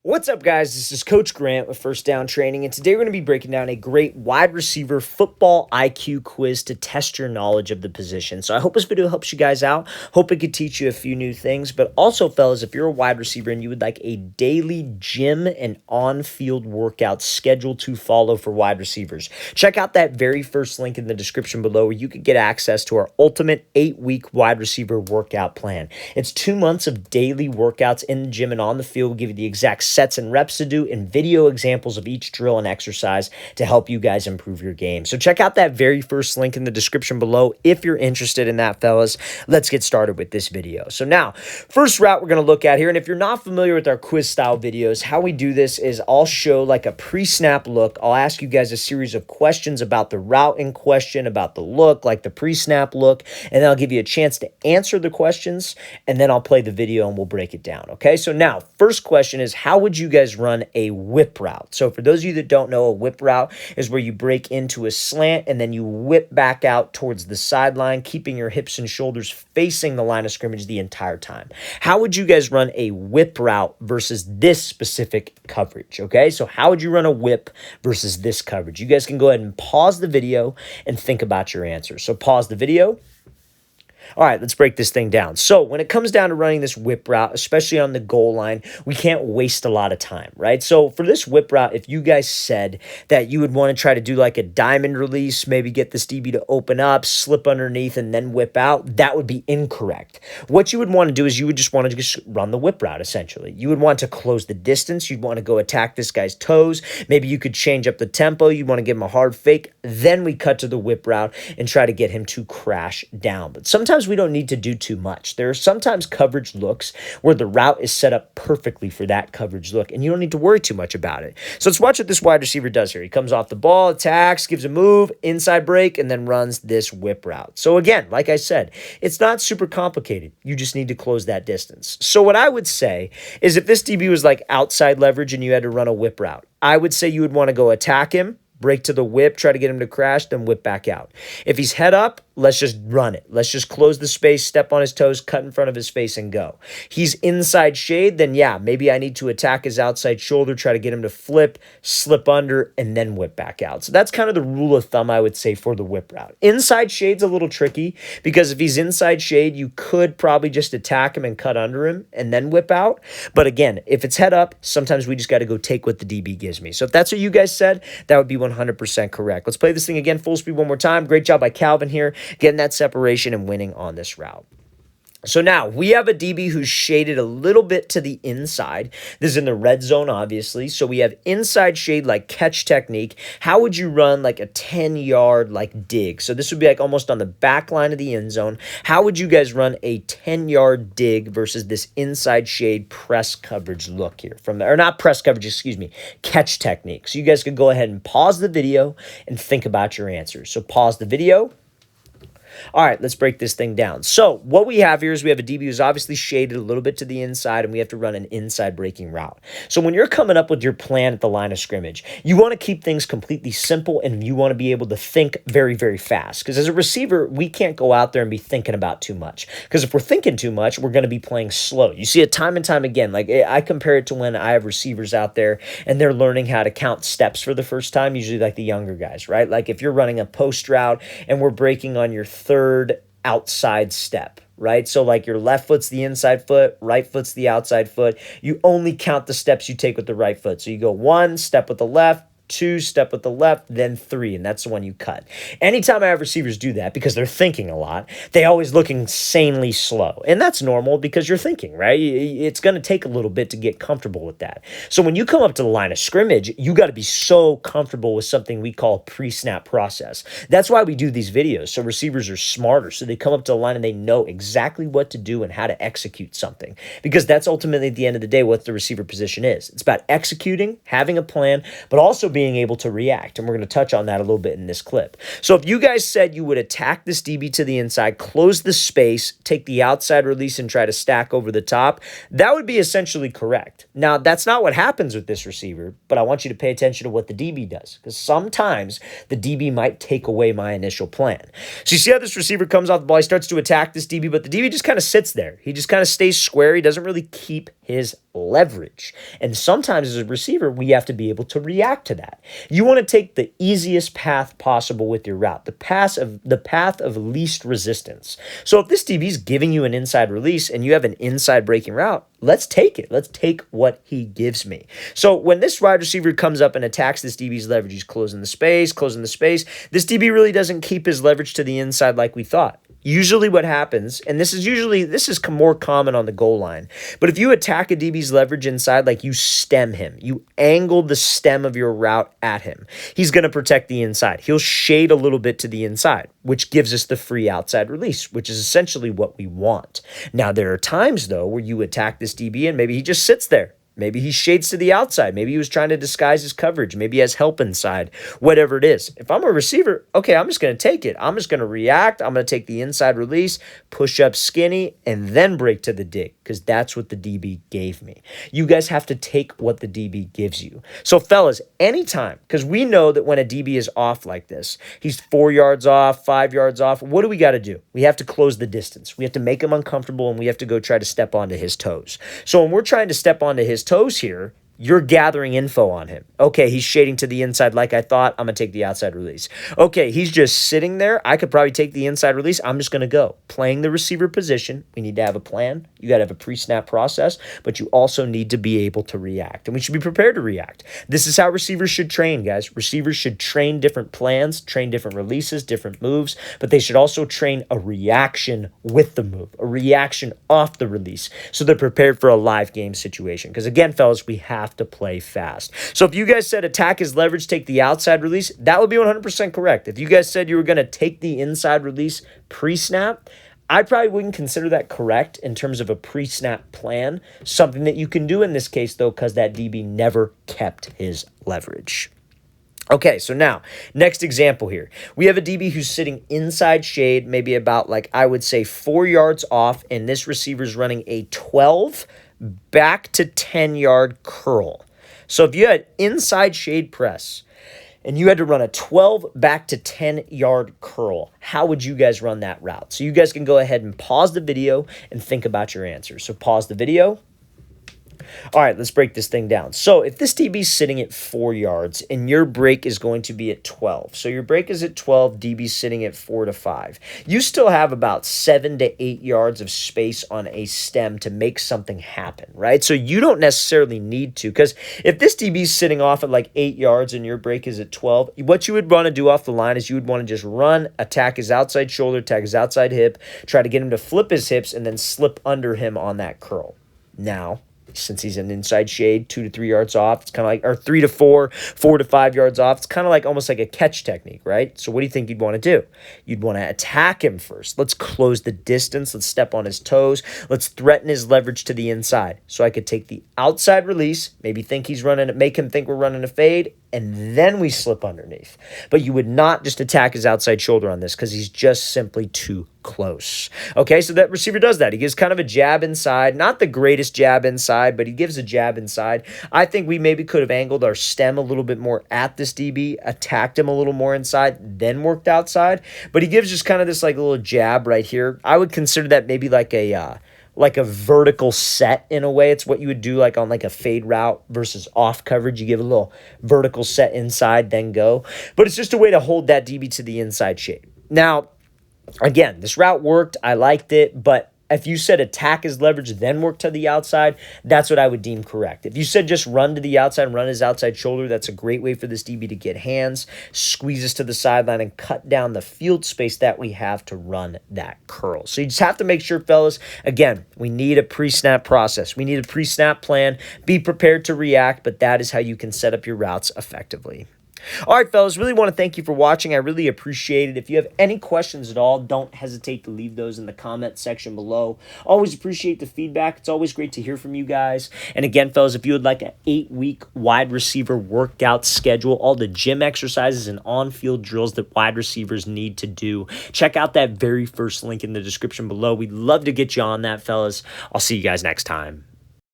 What's up, guys? This is Coach Grant with First Down Training, and today we're going to be breaking down a great wide receiver football IQ quiz to test your knowledge of the position. So I hope this video helps you guys out. Hope it could teach you a few new things, but also, fellas, if you're a wide receiver and you would like a daily gym and on-field workout schedule to follow for wide receivers, check out that very first link in the description below where you could get access to our ultimate 8-week wide receiver workout plan. It's 2 months of daily workouts in the gym and on the field. We'll give you the exact sets and reps to do and video examples of each drill and exercise to help you guys improve your game. So check out that very first link in the description below if you're interested in that, fellas. Let's get started with this video. So now, first route we're going to look at here, and if you're not familiar with our quiz style videos, how we do this is I'll show like a pre-snap look. I'll ask you guys a series of questions about the route in question, about the look, like the pre-snap look, and then I'll give you a chance to answer the questions, and then I'll play the video and we'll break it down. Okay, so now, first question is, how would you guys run a whip route? So for those of you that don't know, a whip route is where you break into a slant and then you whip back out towards the sideline, keeping your hips and shoulders facing the line of scrimmage the entire time. How would you guys run a whip route versus this specific coverage? Okay, so how would you run a whip versus this coverage? You guys can go ahead and pause the video and think about your answers. So pause the video. All right, let's break this thing down. So when it comes down to running this whip route, especially on the goal line, we can't waste a lot of time, right? So for this whip route, if you guys said that you would want to try to do like a diamond release, maybe get this DB to open up, slip underneath, and then whip out, that would be incorrect. What you would want to do is you would just want to just run the whip route, essentially. You would want to close the distance. You'd want to go attack this guy's toes. Maybe you could change up the tempo. You'd want to give him a hard fake. Then we cut to the whip route and try to get him to crash down. But sometimes we don't need to do too much. There are sometimes coverage looks where the route is set up perfectly for that coverage look, and you don't need to worry too much about it. So let's watch what this wide receiver does here. He comes off the ball, attacks, gives a move, inside break, and then runs this whip route. So again, like I said, it's not super complicated. You just need to close that distance. So what I would say is if this DB was like outside leverage and you had to run a whip route, I would say you would want to go attack him, break to the whip, try to get him to crash, then whip back out. If he's head up, let's just run it. Let's just close the space, step on his toes, cut in front of his face, and go. He's inside shade, then yeah, maybe I need to attack his outside shoulder, try to get him to flip, slip under, and then whip back out. So that's kind of the rule of thumb, I would say, for the whip route. Inside shade's a little tricky because if he's inside shade, you could probably just attack him and cut under him and then whip out. But again, if it's head up, sometimes we just got to go take what the DB gives me. So if that's what you guys said, that would be 100% correct. Let's play this thing again, full speed one more time. Great job by Calvin here, getting that separation and winning on this route. So now we have a DB who's shaded a little bit to the inside. This is in the red zone, obviously. So we have inside shade like catch technique. How would you run like a 10-yard like dig? So this would be like almost on the back line of the end zone. How would you guys run a 10-yard dig versus this inside shade press coverage look here from or not press coverage, excuse me, catch technique. So you guys could go ahead and pause the video and think about your answers. So pause the video. All right, let's break this thing down. So what we have here is we have a DB who's obviously shaded a little bit to the inside, and we have to run an inside breaking route. So when you're coming up with your plan at the line of scrimmage, you want to keep things completely simple, and you want to be able to think very, very fast. Because as a receiver, we can't go out there and be thinking about too much. Because if we're thinking too much, we're going to be playing slow. You see it time and time again. Like I compare it to when I have receivers out there, and they're learning how to count steps for the first time, usually like the younger guys, right? Like if you're running a post route, and we're breaking on your third outside step, right? So like your left foot's the inside foot, right foot's the outside foot. You only count the steps you take with the right foot. So you go 1 step with the left, 2 step with the left, then 3, and that's the one you cut. Anytime I have receivers do that, because they're thinking a lot, they always look insanely slow. And that's normal because you're thinking, right? It's going to take a little bit to get comfortable with that. So when you come up to the line of scrimmage, you got to be so comfortable with something we call pre-snap process. That's why we do these videos, so receivers are smarter. So they come up to the line and they know exactly what to do and how to execute something. Because that's ultimately, at the end of the day, what the receiver position is. It's about executing, having a plan, but also being able to react. And we're going to touch on that a little bit in this clip. So if you guys said you would attack this DB to the inside, close the space, take the outside release and try to stack over the top, that would be essentially correct. Now, that's not what happens with this receiver, but I want you to pay attention to what the DB does, because sometimes the DB might take away my initial plan. So you see how this receiver comes off the ball, he starts to attack this DB, but the DB just kind of sits there. He just kind of stays square. He doesn't really keep his leverage. And sometimes as a receiver, we have to be able to react to that. You want to take the easiest path possible with your route, the path of least resistance. So if this DB is giving you an inside release and you have an inside breaking route, let's take it. Let's take what he gives me. So when this wide receiver comes up and attacks this DB's leverage, he's closing the space. This DB really doesn't keep his leverage to the inside like we thought. Usually what happens, and this is more common on the goal line, but if you attack a DB's leverage inside, like you stem him, you angle the stem of your route at him, he's going to protect the inside. He'll shade a little bit to the inside, which gives us the free outside release, which is essentially what we want. Now, there are times, though, where you attack this DB and maybe he just sits there. Maybe he shades to the outside. Maybe he was trying to disguise his coverage. Maybe he has help inside, whatever it is. If I'm a receiver, okay, I'm just going to take it. I'm just going to react. I'm going to take the inside release, push up skinny, and then break to the dig because that's what the DB gave me. You guys have to take what the DB gives you. So fellas, anytime, because we know that when a DB is off like this, he's 4 yards off, 5 yards off, what do we got to do? We have to close the distance. We have to make him uncomfortable, and we have to go try to step onto his toes. So when we're trying to step onto his toes here, you're gathering info on him. Okay, he's shading to the inside like I thought. I'm going to take the outside release. Okay, he's just sitting there. I could probably take the inside release. I'm just going to go. Playing the receiver position, we need to have a plan. You got to have a pre-snap process, but you also need to be able to react, and we should be prepared to react. This is how receivers should train, guys. Receivers should train different plans, train different releases, different moves, but they should also train a reaction with the move, a reaction off the release, so they're prepared for a live game situation. Because again, fellas, we have to play fast. So if you guys said attack his leverage, take the outside release, that would be 100% correct. If you guys said you were going to take the inside release pre-snap, I probably wouldn't consider that correct in terms of a pre-snap plan. Something that you can do in this case, though, because that DB never kept his leverage. Okay, so now, next example here. We have a DB who's sitting inside shade, maybe about, like, I would say 4 yards off, and this receiver's running a 12 back to 10-yard curl. So if you had inside shade press and you had to run a 12 back to 10-yard curl, how would you guys run that route? So you guys can go ahead and pause the video and think about your answers. So pause the video. All right, let's break this thing down. So if this DB is sitting at 4 yards and your break is going to be at 12, so your break is at 12, DB sitting at 4 to 5, you still have about 7 to 8 yards of space on a stem to make something happen, right? So you don't necessarily need to, because if this DB is sitting off at like 8 yards and your break is at 12, what you would want to do off the line is you would want to just run, attack his outside shoulder, attack his outside hip, try to get him to flip his hips, and then slip under him on that curl. Now, since he's an inside shade, 2 to 3 yards off, it's kind of like, or 3 to 4, 4 to 5 yards off. It's kind of like almost like a catch technique, right? So what do you think you'd want to do? You'd want to attack him first. Let's close the distance. Let's step on his toes. Let's threaten his leverage to the inside. So I could take the outside release, maybe think he's running it, make him think we're running a fade, and then we slip underneath. But you would not just attack his outside shoulder on this because he's just simply too close. Okay, so that receiver does that. He gives kind of a jab inside, not the greatest jab inside, but he gives a jab inside. I think we maybe could have angled our stem a little bit more at this DB, attacked him a little more inside, then worked outside. But he gives just kind of this like little jab right here. I would consider that maybe like a vertical set in a way. It's what you would do like on like a fade route versus off coverage. You give a little vertical set inside, then go. But it's just a way to hold that DB to the inside shape. Now, again, this route worked. I liked it, but if you said attack his leverage, then work to the outside, that's what I would deem correct. If you said just run to the outside and run his outside shoulder, that's a great way for this DB to get hands, squeeze us to the sideline, and cut down the field space that we have to run that curl. So you just have to make sure, fellas, again, we need a pre-snap process. We need a pre-snap plan. Be prepared to react, but that is how you can set up your routes effectively. All right, fellas, really want to thank you for watching. I really appreciate it. If you have any questions at all, don't hesitate to leave those in the comment section below. Always appreciate the feedback. It's always great to hear from you guys. And again, fellas, if you would like an 8-week wide receiver workout schedule, all the gym exercises and on-field drills that wide receivers need to do, check out that very first link in the description below. We'd love to get you on that, fellas. I'll see you guys next time.